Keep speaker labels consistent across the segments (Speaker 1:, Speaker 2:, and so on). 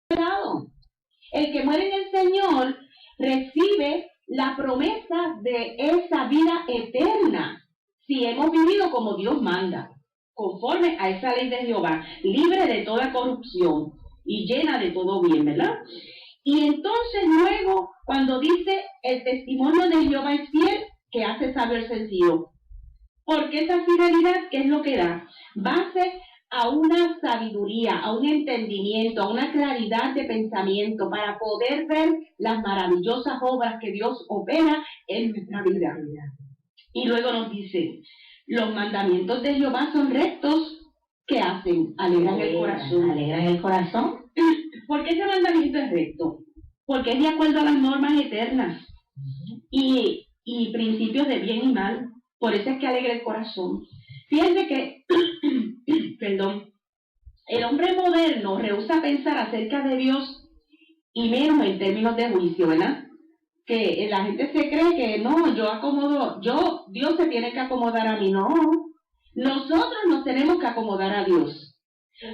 Speaker 1: pecado. El que muere en el Señor recibe la promesa de esa vida eterna, si hemos vivido como Dios manda, conforme a esa ley de Jehová, libre de toda corrupción y llena de todo bien, ¿verdad? Y entonces luego, cuando dice el testimonio de Jehová es fiel, que hace sabio el sencillo. Porque esa fidelidad, ¿qué es lo que da? Base a una sabiduría, a un entendimiento, a una claridad de pensamiento para poder ver las maravillosas obras que Dios opera en nuestra vida. Y luego nos dice, los mandamientos de Jehová son rectos. ¿Qué hacen? Alegran el corazón.
Speaker 2: Alegran el corazón.
Speaker 1: ¿Por qué ese mandamiento es recto? Porque es de acuerdo a las normas eternas y principios de bien y mal. Por eso es que alegra el corazón. Fíjense que, perdón, el hombre moderno rehúsa pensar acerca de Dios y menos en términos de juicio, ¿verdad? Que la gente se cree que no, Dios se tiene que acomodar a mí. No, nosotros nos tenemos que acomodar a Dios.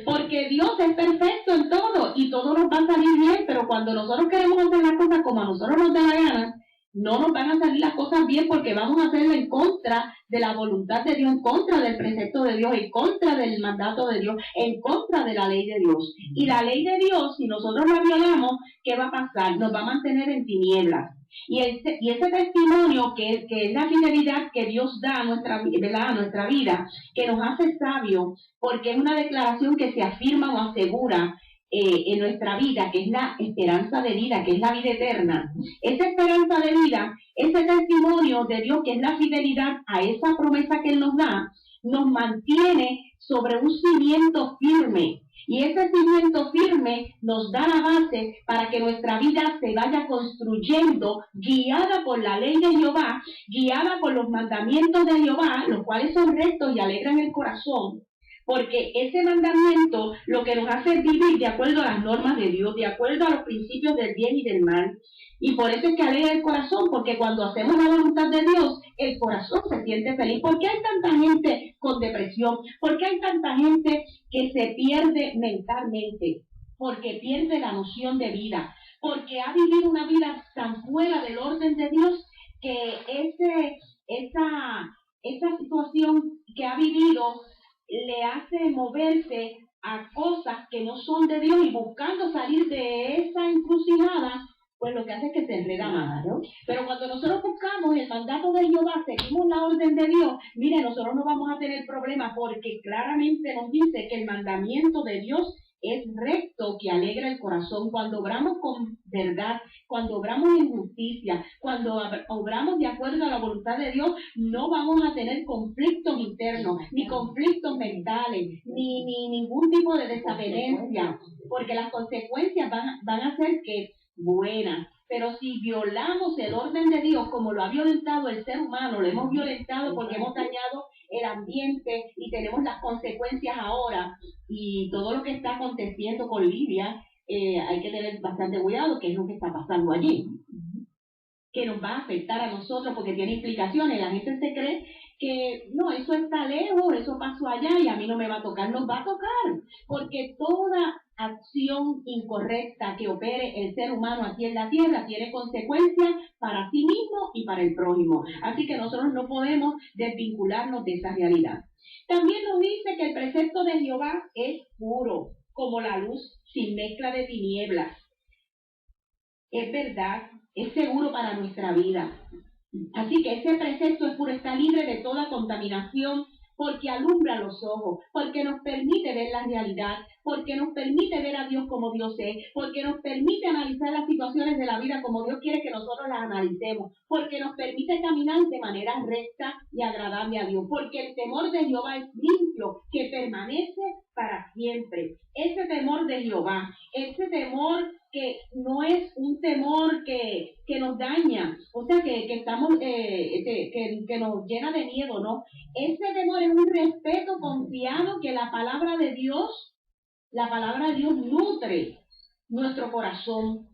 Speaker 1: Porque Dios es perfecto en todo y todo nos va a salir bien, pero cuando nosotros queremos hacer las cosas como a nosotros nos da la gana, no nos van a salir las cosas bien porque vamos a hacerlo en contra de la voluntad de Dios, en contra del precepto de Dios, en contra del mandato de Dios, en contra de la ley de Dios. Y la ley de Dios, si nosotros la violamos, ¿qué va a pasar? Nos va a mantener en tinieblas. Y ese testimonio que es la fidelidad que Dios da a nuestra vida, que nos hace sabios, porque es una declaración que se afirma o asegura en nuestra vida, que es la esperanza de vida, que es la vida eterna. Esa esperanza de vida, ese testimonio de Dios, que es la fidelidad a esa promesa que Él nos da, nos mantiene sobre un cimiento firme. Y ese cimiento firme nos da la base para que nuestra vida se vaya construyendo, guiada por la ley de Jehová, guiada por los mandamientos de Jehová, los cuales son rectos y alegran el corazón. Porque ese mandamiento lo que nos hace es vivir de acuerdo a las normas de Dios, de acuerdo a los principios del bien y del mal. Y por eso es que alegra el corazón, porque cuando hacemos la voluntad de Dios, el corazón se siente feliz. ¿Por qué hay tanta gente con depresión? ¿Por qué hay tanta gente que se pierde mentalmente? Porque pierde la noción de vida, porque ha vivido una vida tan fuera del orden de Dios que esa situación que ha vivido le hace moverse a cosas que no son de Dios y buscando salir de esa encrucijada, pues lo que hace es que se enreda más, ¿no? Pero cuando nosotros buscamos el mandato de Jehová, seguimos la orden de Dios, mire, nosotros no vamos a tener problemas porque claramente nos dice que el mandamiento de Dios es recto, que alegra el corazón. Cuando obramos con verdad, cuando obramos en justicia, cuando obramos de acuerdo a la voluntad de Dios, no vamos a tener conflictos internos, ni conflictos mentales, ni ningún tipo de desavenencia, porque las consecuencias van a ser que buenas. Pero si violamos el orden de Dios, como lo ha violentado el ser humano, lo hemos violentado porque hemos dañado el ambiente y tenemos las consecuencias ahora, y todo lo que está aconteciendo con Libia, hay que tener bastante cuidado, que es lo que está pasando allí, que nos va a afectar a nosotros porque tiene implicaciones. La gente se cree que no, eso está lejos, eso pasó allá y a mí no me va a tocar. Nos va a tocar, porque toda acción incorrecta que opere el ser humano aquí en la tierra tiene consecuencias para sí mismo y para el prójimo. Así que nosotros no podemos desvincularnos de esa realidad. También nos dice que el precepto de Jehová es puro, como la luz, sin mezcla de tinieblas. Es verdad, es seguro para nuestra vida. Así que ese precepto es puro, está libre de toda contaminación, porque alumbra los ojos, porque nos permite ver la realidad, porque nos permite ver a Dios como Dios es, porque nos permite analizar las situaciones de la vida como Dios quiere que nosotros las analicemos, porque nos permite caminar de manera recta y agradable a Dios, porque el temor de Jehová es limpio, que permanece para siempre. Ese temor de Jehová, ese temor que no es un temor que nos daña, o sea, que estamos, que nos llena de miedo, ¿no? Ese temor es un respeto confiado que la palabra de Dios nutre nuestro corazón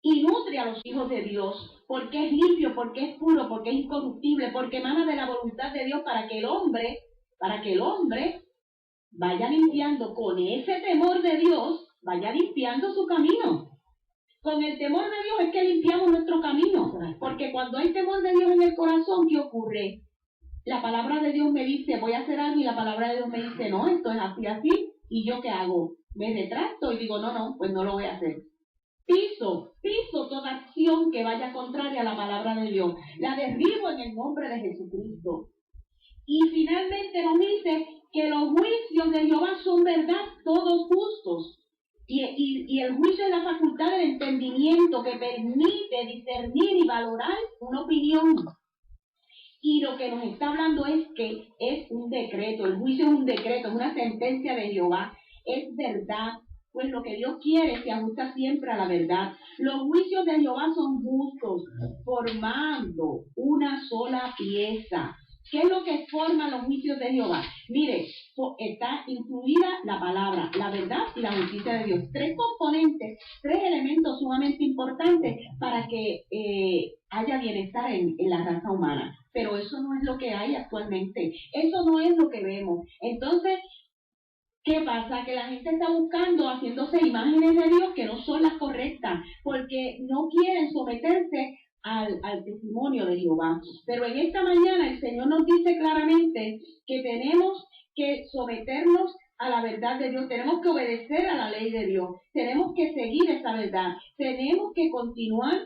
Speaker 1: y nutre a los hijos de Dios, porque es limpio, porque es puro, porque es incorruptible, porque emana de la voluntad de Dios para que el hombre vaya limpiando con ese temor de Dios vaya limpiando su camino. Con el temor de Dios es que limpiamos nuestro camino, porque cuando hay temor de Dios en el corazón, ¿qué ocurre? La palabra de Dios me dice, voy a hacer algo, y la palabra de Dios me dice, no, esto es así, así, y ¿yo qué hago? Me retracto y digo, no, pues no lo voy a hacer. Piso toda acción que vaya contraria a la palabra de Dios. La derribo en el nombre de Jesucristo. Y finalmente nos dice que los juicios de Jehová son verdad, todos justos. Y el juicio es la facultad del entendimiento que permite discernir y valorar una opinión. Y lo que nos está hablando es que es un decreto, el juicio es un decreto, es una sentencia de Jehová, es verdad, pues lo que Dios quiere se ajusta siempre a la verdad. Los juicios de Jehová son justos, formando una sola pieza. ¿Qué es lo que forman los juicios de Jehová? Mire, está incluida la palabra, la verdad y la justicia de Dios. Tres componentes, tres elementos sumamente importantes para que haya bienestar en la raza humana. Pero eso no es lo que hay actualmente. Eso no es lo que vemos. Entonces, ¿qué pasa? Que la gente está buscando, haciéndose imágenes de Dios que no son las correctas, porque no quieren someterse al testimonio de Jehová. Pero en esta mañana el Señor nos dice claramente que tenemos que someternos a la verdad de Dios, tenemos que obedecer a la ley de Dios, tenemos que seguir esa verdad, tenemos que continuar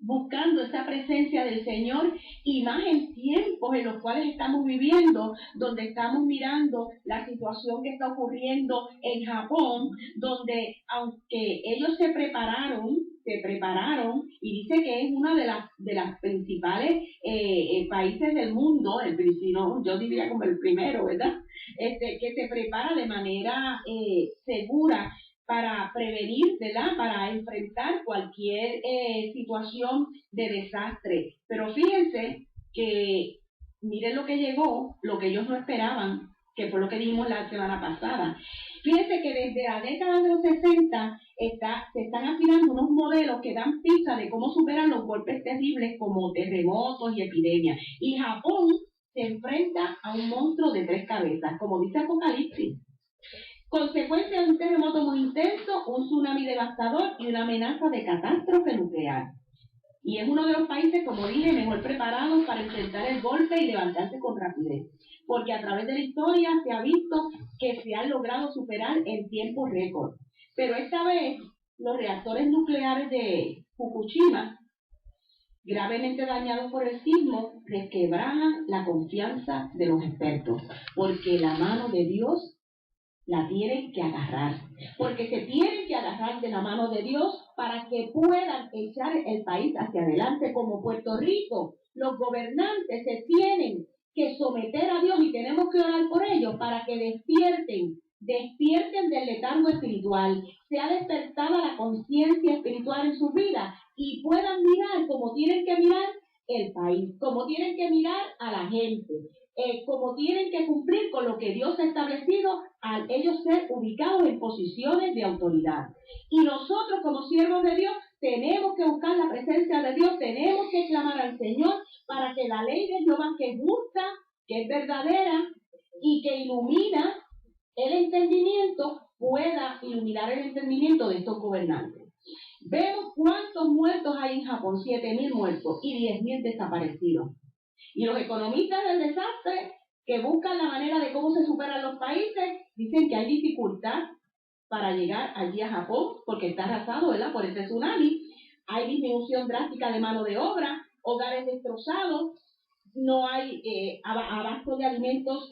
Speaker 1: buscando esa presencia del Señor, y más en tiempos en los cuales estamos viviendo, donde estamos mirando la situación que está ocurriendo en Japón, donde aunque ellos se prepararon, y dice que es una de las principales países del mundo, yo diría como el primero, ¿verdad? Que se prepara de manera segura para prevenir, ¿verdad? Para enfrentar cualquier situación de desastre. Pero fíjense que miren lo que llegó, lo que ellos no esperaban, que fue lo que dijimos la semana pasada. Fíjense que desde la década de los 60 se están afinando unos modelos que dan pista de cómo superan los golpes terribles como terremotos y epidemias. Y Japón se enfrenta a un monstruo de 3 cabezas, como dice Apocalipsis. Consecuencia de un terremoto muy intenso, un tsunami devastador y una amenaza de catástrofe nuclear. Y es uno de los países, como dije, mejor preparados para enfrentar el golpe y levantarse con rapidez. Porque a través de la historia se ha visto que se han logrado superar en tiempo récord. Pero esta vez, los reactores nucleares de Fukushima, gravemente dañados por el sismo, resquebrajan la confianza de los expertos. Porque la mano de Dios la tienen que agarrar, porque se tienen que agarrar de la mano de Dios para que puedan echar el país hacia adelante. Como Puerto Rico, los gobernantes se tienen que someter a Dios y tenemos que orar por ellos para que despierten del letargo espiritual, sea despertada la conciencia espiritual en su vida y puedan mirar como tienen que mirar el país, como tienen que mirar a la gente, como tienen que cumplir con lo que Dios ha establecido al ellos ser ubicados en posiciones de autoridad. Y nosotros como siervos de Dios tenemos que buscar la presencia de Dios, tenemos que clamar al Señor para que la ley de Jehová, que es justa, que es verdadera y que ilumina el entendimiento, pueda iluminar el entendimiento de estos gobernantes. Vemos cuántos muertos hay en Japón, 7,000 muertos y 10,000 desaparecidos. Y los economistas del desastre, que buscan la manera de cómo se superan los países, dicen que hay dificultad para llegar allí a Japón, porque está arrasado, ¿verdad?, por ese tsunami. Hay disminución drástica de mano de obra, hogares destrozados, no hay abasto de alimentos